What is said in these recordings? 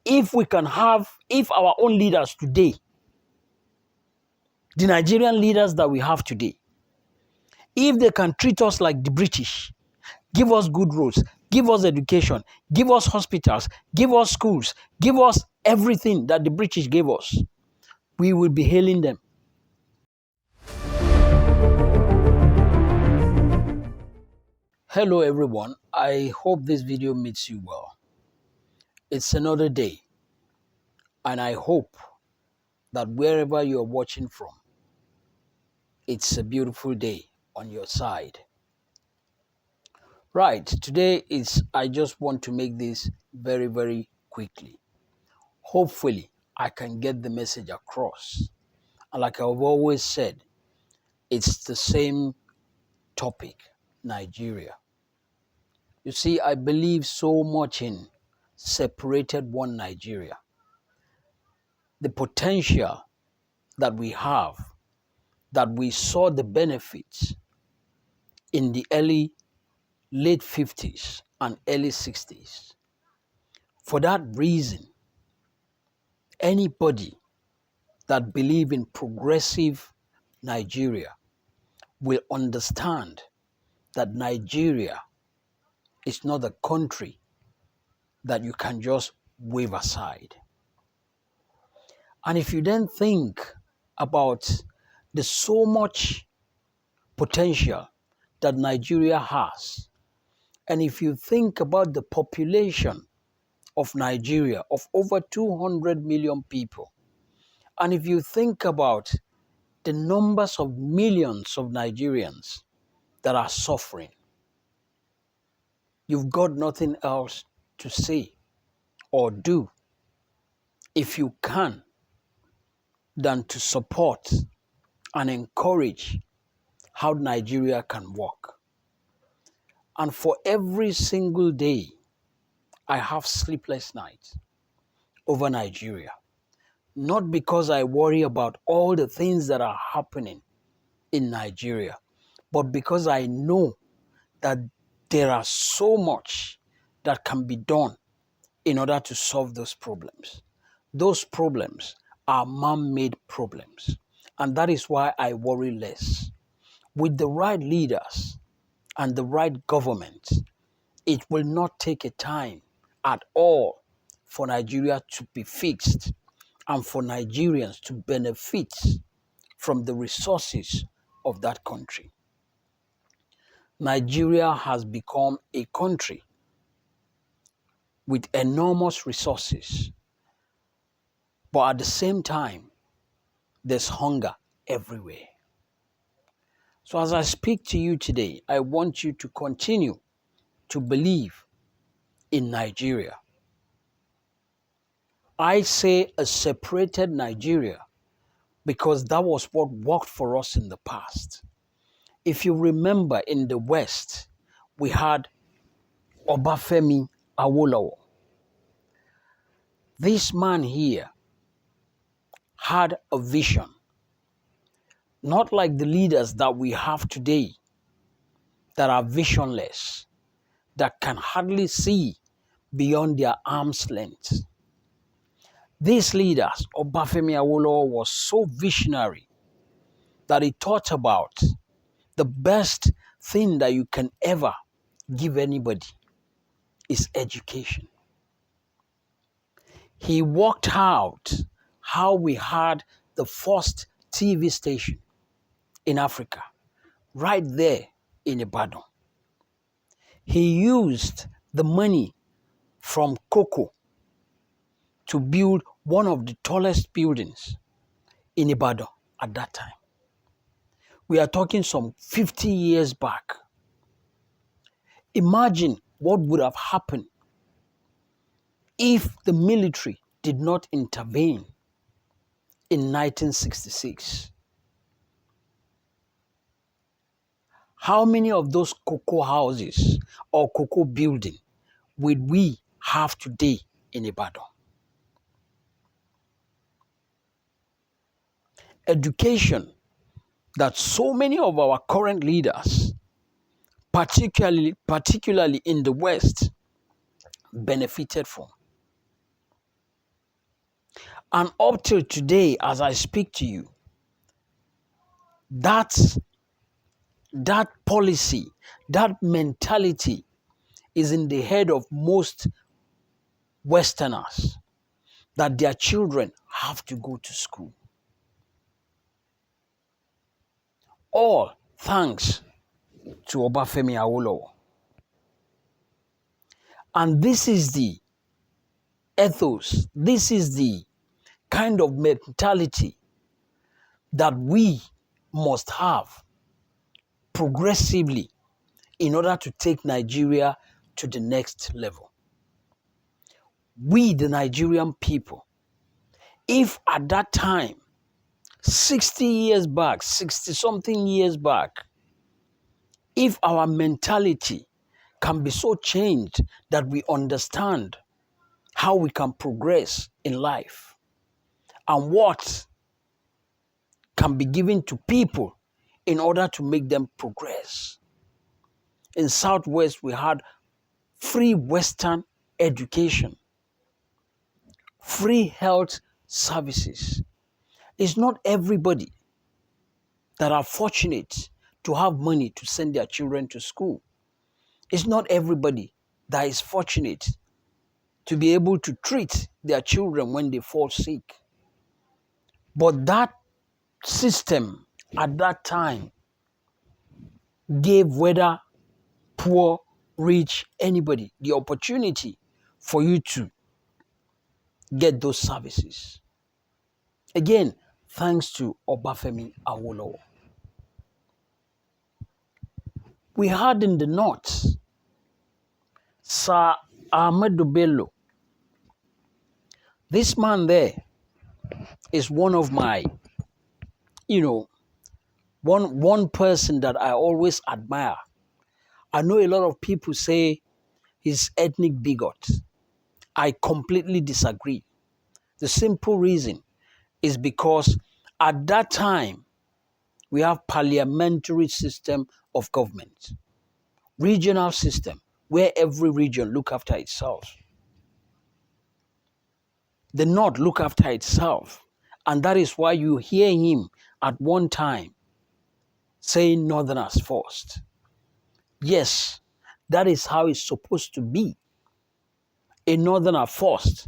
If our own leaders today, the Nigerian leaders that we have today, if they can treat us like the British, give us good roads, give us education, give us hospitals, give us schools, give us everything that the British gave us, we will be hailing them. Hello everyone, I hope this video meets you well. It's another day, and I hope that wherever you're watching from, it's a beautiful day on your side. Right, I just want to make this very, very quickly. Hopefully, I can get the message across. And like I've always said, it's the same topic, Nigeria. You see, I believe so much in separated one Nigeria. The potential that we have, that we saw the benefits in the late 50s and early 60s. For that reason, anybody that believes in progressive Nigeria will understand that Nigeria is not a country that you can just wave aside. And if you then think about the so much potential that Nigeria has, and if you think about the population of Nigeria of over 200 million people, and if you think about the numbers of millions of Nigerians that are suffering, you've got nothing else to say or do, if you can, than to support and encourage how Nigeria can work. And for every single day, I have sleepless nights over Nigeria. Not because I worry about all the things that are happening in Nigeria, but because I know that there are so much that can be done in order to solve those problems. Those problems are man-made problems. And that is why I worry less. With the right leaders and the right government, it will not take a time at all for Nigeria to be fixed and for Nigerians to benefit from the resources of that country. Nigeria has become a country with enormous resources, but at the same time, there's hunger everywhere. So as I speak to you today, I want you to continue to believe in Nigeria. I say a separated Nigeria because that was what worked for us in the past. If you remember, in the West, we had Obafemi Awolowo. This man here had a vision, not like the leaders that we have today that are visionless, that can hardly see beyond their arm's length. These leaders, Obafemi Awolowo was so visionary that he thought about the best thing that you can ever give anybody is education. He worked out how we had the first TV station in Africa, right there in Ibadan. He used the money from cocoa to build one of the tallest buildings in Ibadan at that time. We are talking some 50 years back. Imagine what would have happened if the military did not intervene in 1966. How many of those cocoa houses or cocoa buildings would we have today in Ibadan? Education that so many of our current leaders, particularly in the West, benefited from. And up till today, as I speak to you, that policy, that mentality is in the head of most Westerners, that their children have to go to school. All thanks to Obafemi Awolowo. And this is the ethos, this is the kind of mentality that we must have progressively in order to take Nigeria to the next level. We, the Nigerian people, if at that time, 60 years back, 60 something years back, if our mentality can be so changed that we understand how we can progress in life and what can be given to people in order to make them progress. In Southwest, we had free Western education, free health services. It's not everybody that are fortunate to have money to send their children to school. It's not everybody that is fortunate to be able to treat their children when they fall sick. But that system at that time gave whether poor, rich, anybody the opportunity for you to get those services. Again, thanks to Obafemi Awolowo. We had in the north, Sir Ahmedu Bello. This man there is one of my, one person that I always admire. I know a lot of people say he's ethnic bigot. I completely disagree. The simple reason is because at that time, we have parliamentary system of government, regional system, where every region look after itself. The North look after itself. And that is why you hear him at one time saying Northerners first. Yes, that is how it's supposed to be. A Northerner first.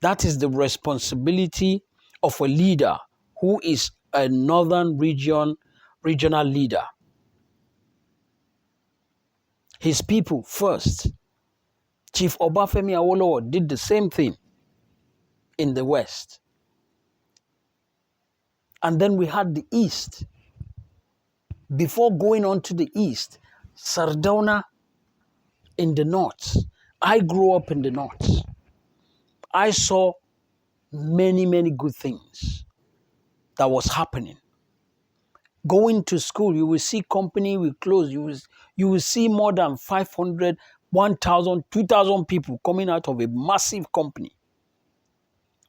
That is the responsibility of a leader who is a Northern regional leader. His people first. Chief Obafemi Awolowo did the same thing in the West. And then we had the East. Before going on to the East, Sardauna in the North. I grew up in the North. I saw many, many good things that was happening. Going to school, you will see company will close. You will see more than 500, 1,000, 2,000 people coming out of a massive company.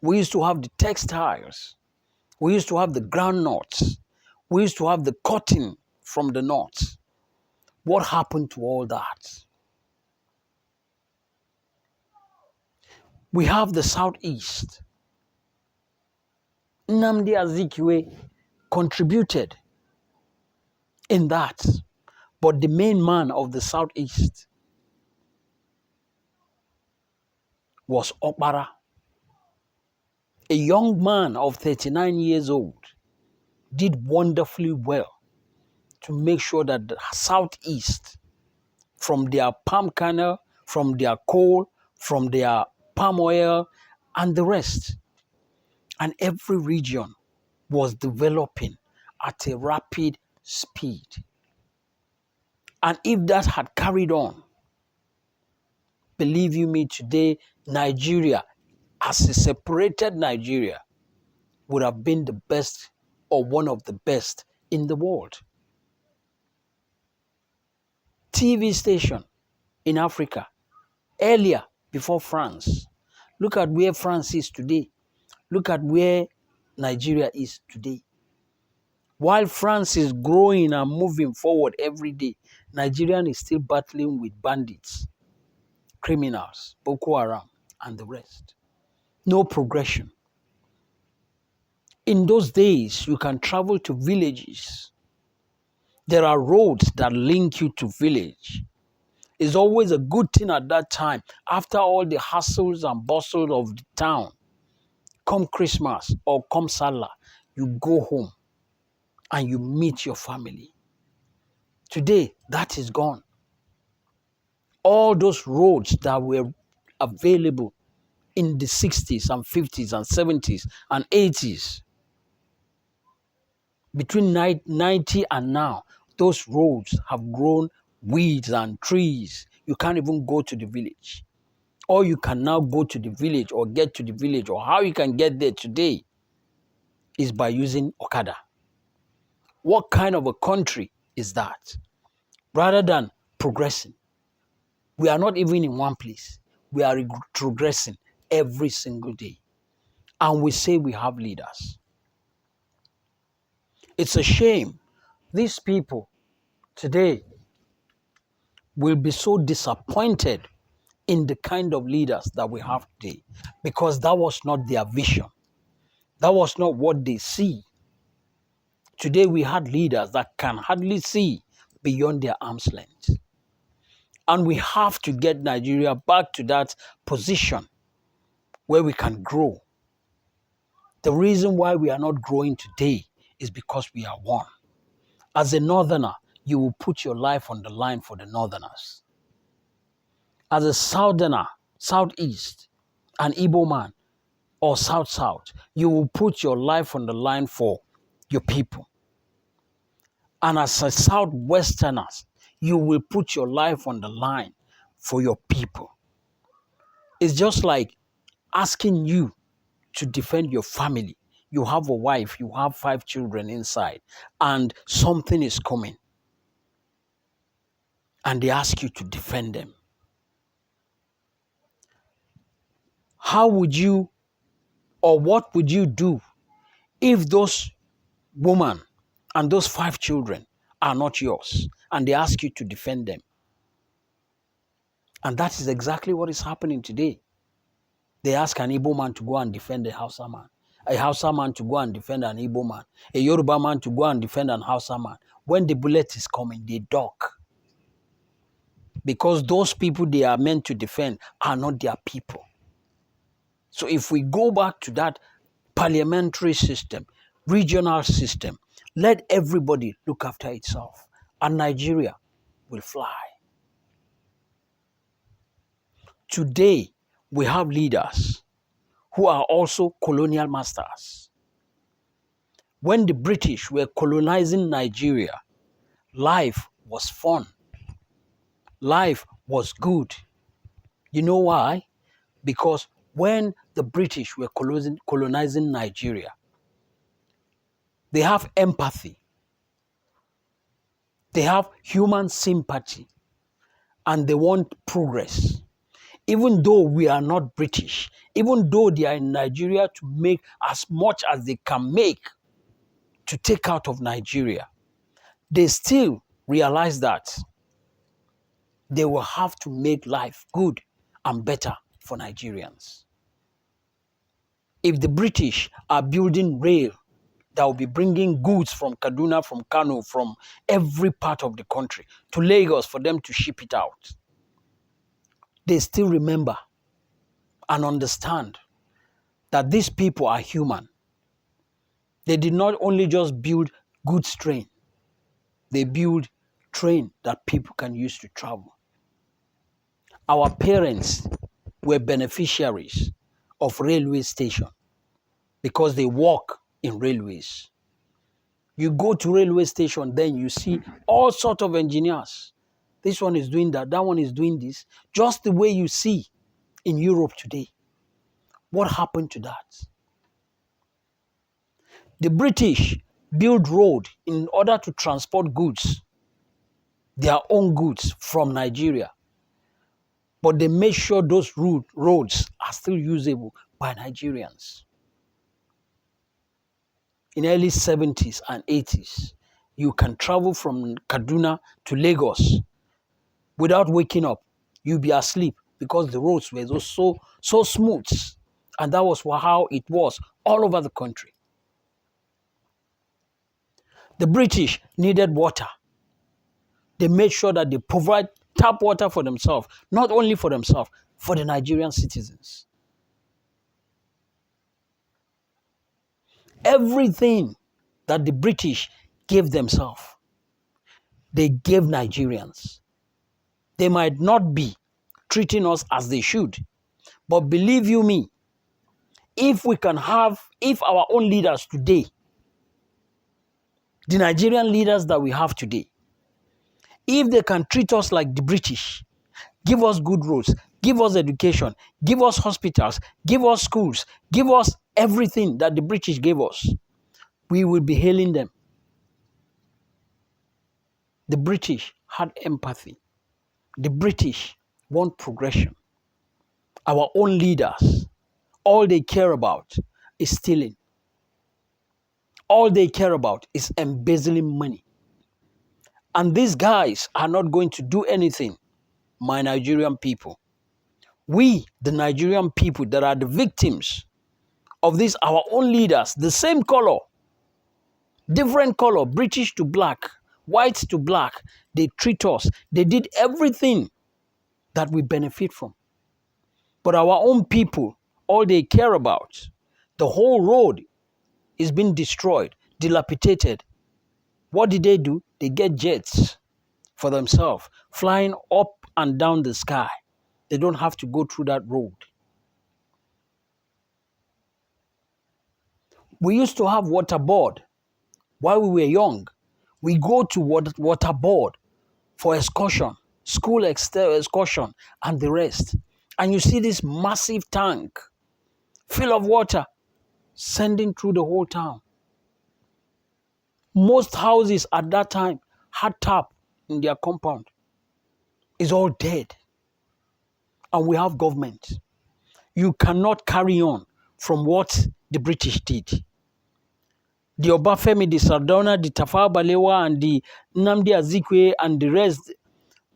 We used to have the textiles. We used to have the groundnuts. We used to have the cotton from the north. What happened to all that? We have the southeast. Nnamdi Azikiwe contributed in that. But the main man of the southeast was Okpara, a young man of 39 years old, did wonderfully well to make sure that the southeast, from their palm kernel, from their coal, from their palm oil, and the rest, and every region was developing at a rapid speed. And if that had carried on, believe you me, today, Nigeria, as a separated Nigeria, would have been the best or one of the best in the world. TV station in Africa, earlier, before France. Look at where France is today. Look at where Nigeria is today. While France is growing and moving forward every day, Nigeria is still battling with bandits, criminals, Boko Haram, and the rest. No progression. In those days, you can travel to villages. There are roads that link you to village. It's always a good thing at that time, after all the hustles and bustle of the town. Come Christmas or come Salah, you go home and you meet your family. Today, that is gone. All those roads that were available in the 60s and 50s and 70s and 80s, between 90 and now, those roads have grown weeds and trees. You can't even go to the village. Or you can now go to the village or get to the village, or how you can get there today is by using Okada. What kind of a country is that? Rather than progressing, we are not even in one place. We are regressing every single day. And we say we have leaders. It's a shame. These people today will be so disappointed in the kind of leaders that we have today, because that was not their vision. That was not what they see. Today we had leaders that can hardly see beyond their arm's length. And we have to get Nigeria back to that position where we can grow. The reason why we are not growing today is because we are one. As a northerner, you will put your life on the line for the northerners. As a southerner, southeast, an Igbo man, or south-south, you will put your life on the line for your people. And as a southwesterner, you will put your life on the line for your people. It's just like asking you to defend your family. You have a wife, you have 5 children inside, and something is coming. And they ask you to defend them. How would you, or what would you do if those women and those 5 children are not yours and they ask you to defend them? And that is exactly what is happening today. They ask an Igbo man to go and defend a Hausa man, a Hausa man to go and defend an Igbo man, a Yoruba man to go and defend an Hausa man. When the bullet is coming, they duck. Because those people they are meant to defend are not their people. So if we go back to that parliamentary system, regional system, let everybody look after itself, and Nigeria will fly. Today, we have leaders who are also colonial masters. When the British were colonizing Nigeria, life was fun. Life was good. You know why? Because when the British were colonizing Nigeria, they have empathy. They have human sympathy. And they want progress. Even though we are not British, even though they are in Nigeria to make as much as they can make to take out of Nigeria, they still realize that they will have to make life good and better for Nigerians. If the British are building rail that will be bringing goods from Kaduna, from Kano, from every part of the country to Lagos for them to ship it out, they still remember and understand that these people are human. They did not only just build goods train, they build train that people can use to travel. Our parents were beneficiaries of railway station because they work in railways. You go to railway station, then you see all sorts of engineers. This one is doing that, that one is doing this, just the way you see in Europe today. What happened to that? The British built road in order to transport goods, their own goods from Nigeria. But they made sure those roads are still usable by Nigerians. In the early 70s and 80s, you can travel from Kaduna to Lagos without waking up. You'll be asleep because the roads were so smooth. And that was how it was all over the country. The British needed water. They made sure that they provide tap water for themselves, not only for themselves, for the Nigerian citizens. Everything that the British gave themselves, they gave Nigerians. They might not be treating us as they should, but believe you me, if our own leaders today, the Nigerian leaders that we have today, if they can treat us like the British, give us good roads, give us education, give us hospitals, give us schools, give us everything that the British gave us, we will be hailing them. The British had empathy. The British want progression. Our own leaders, all they care about is stealing. All they care about is embezzling money. And these guys are not going to do anything, my Nigerian people. We, the Nigerian people that are the victims of these, our own leaders, the same color, different color, British to black, white to black, they treat us. They did everything that we benefit from. But our own people, all they care about, the whole road is being destroyed, dilapidated. What did they do? They get jets for themselves, flying up and down the sky. They don't have to go through that road. We used to have water board while we were young. We go to water board for excursion, school excursion, and the rest. And you see this massive tank full of water sending through the whole town. Most houses at that time had tap in their compound. It's all dead. And we have government. You cannot carry on from what the British did. The Obafemi, the Sardauna, the Tafawa Balewa, and the Nnamdi Azikiwe, and the rest,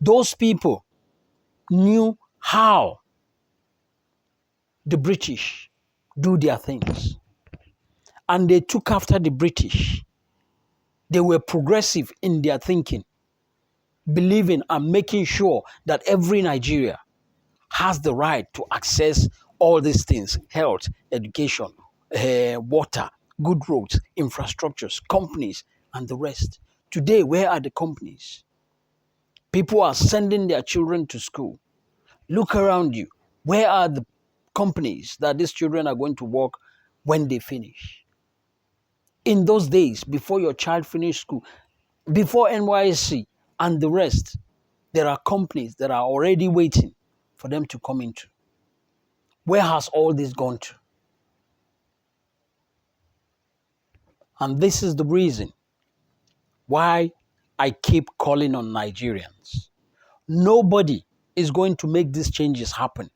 those people knew how the British do their things. And they took after the British. They were progressive in their thinking, believing and making sure that every Nigeria has the right to access all these things: health, education, water, good roads, infrastructures, companies, and the rest. Today, where are the companies? People are sending their children to school. Look around you. Where are the companies that these children are going to work when they finish? In those days, before your child finished school, before NYSC and the rest, there are companies that are already waiting for them to come into. Where has all this gone to? And this is the reason why I keep calling on Nigerians. Nobody is going to make these changes happen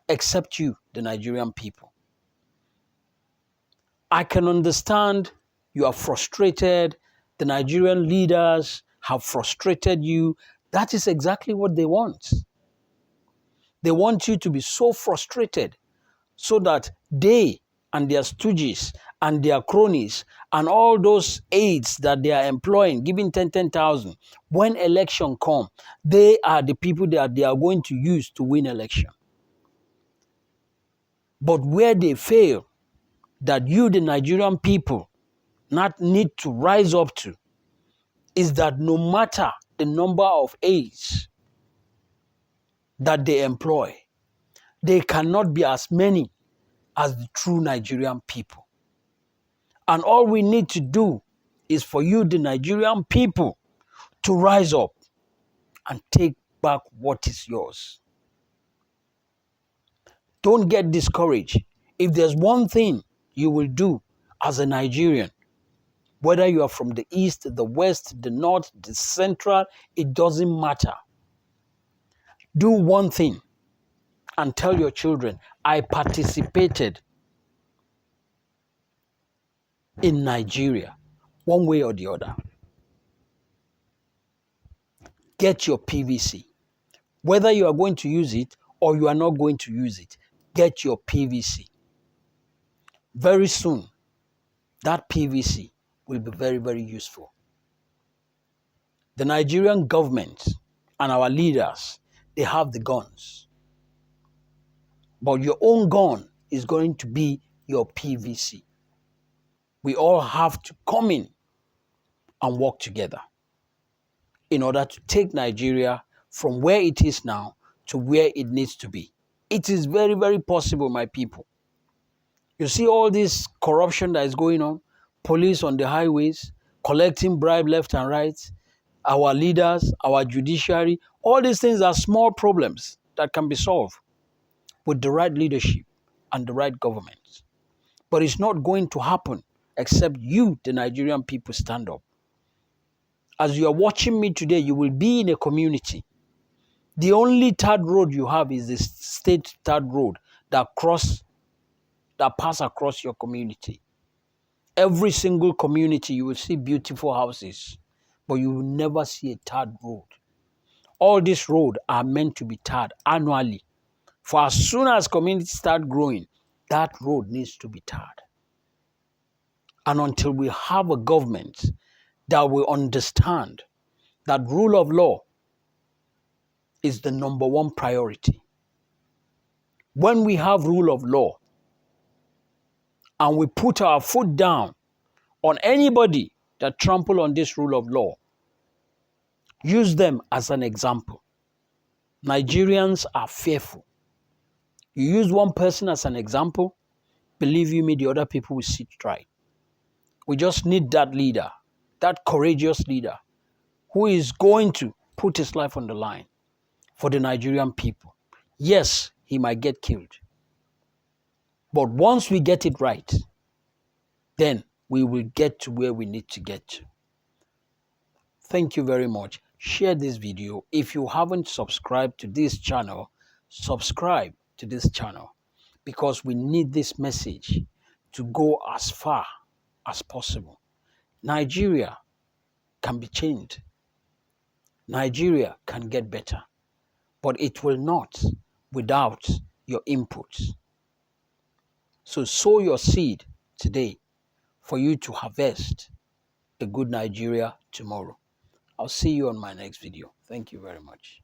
except you, the Nigerian people. I can understand you are frustrated. The Nigerian leaders have frustrated you. That is exactly what they want. They want you to be so frustrated so that they and their stooges and their cronies and all those aides that they are employing, giving 10,000, when election come, they are the people that they are going to use to win election. But where they fail, that you, the Nigerian people, not need to rise up to, is that no matter the number of aides that they employ, they cannot be as many as the true Nigerian people. And all we need to do is for you, the Nigerian people, to rise up and take back what is yours. Don't get discouraged. If there's one thing you will do as a Nigerian, whether you are from the east, the west, the north, the central, it doesn't matter. Do one thing and tell your children, I participated in Nigeria, one way or the other. Get your PVC. Whether you are going to use it or you are not going to use it, get your PVC. Very soon, that PVC will be very, very useful. The Nigerian government and our leaders, they have the guns. But your own gun is going to be your PVC. We all have to come in and work together in order to take Nigeria from where it is now to where it needs to be. It is very, very possible, my people. You see all this corruption that is going on, police on the highways, collecting bribe left and right, our leaders, our judiciary, all these things are small problems that can be solved with the right leadership and the right government. But it's not going to happen except you, the Nigerian people, stand up. As you are watching me today, you will be in a community. The only third road you have is the state third road that pass across your community. Every single community, you will see beautiful houses, but you will never see a third road. All these roads are meant to be tarred annually. For as soon as communities start growing, that road needs to be tarred. And until we have a government that will understand that rule of law is the number one priority. When we have rule of law and we put our foot down on anybody that trample on this rule of law, use them as an example. Nigerians are fearful. You use one person as an example, believe you me, the other people will sit right. We just need that leader, that courageous leader, who is going to put his life on the line for the Nigerian people. Yes, he might get killed. But once we get it right, then we will get to where we need to get to. Thank you very much. Share this video. If you haven't subscribed to this channel, subscribe to this channel because we need this message to go as far as possible. Nigeria can be changed. Nigeria can get better, but it will not without your input. So sow your seed today for you to harvest a good Nigeria tomorrow. I'll see you on my next video. Thank you very much.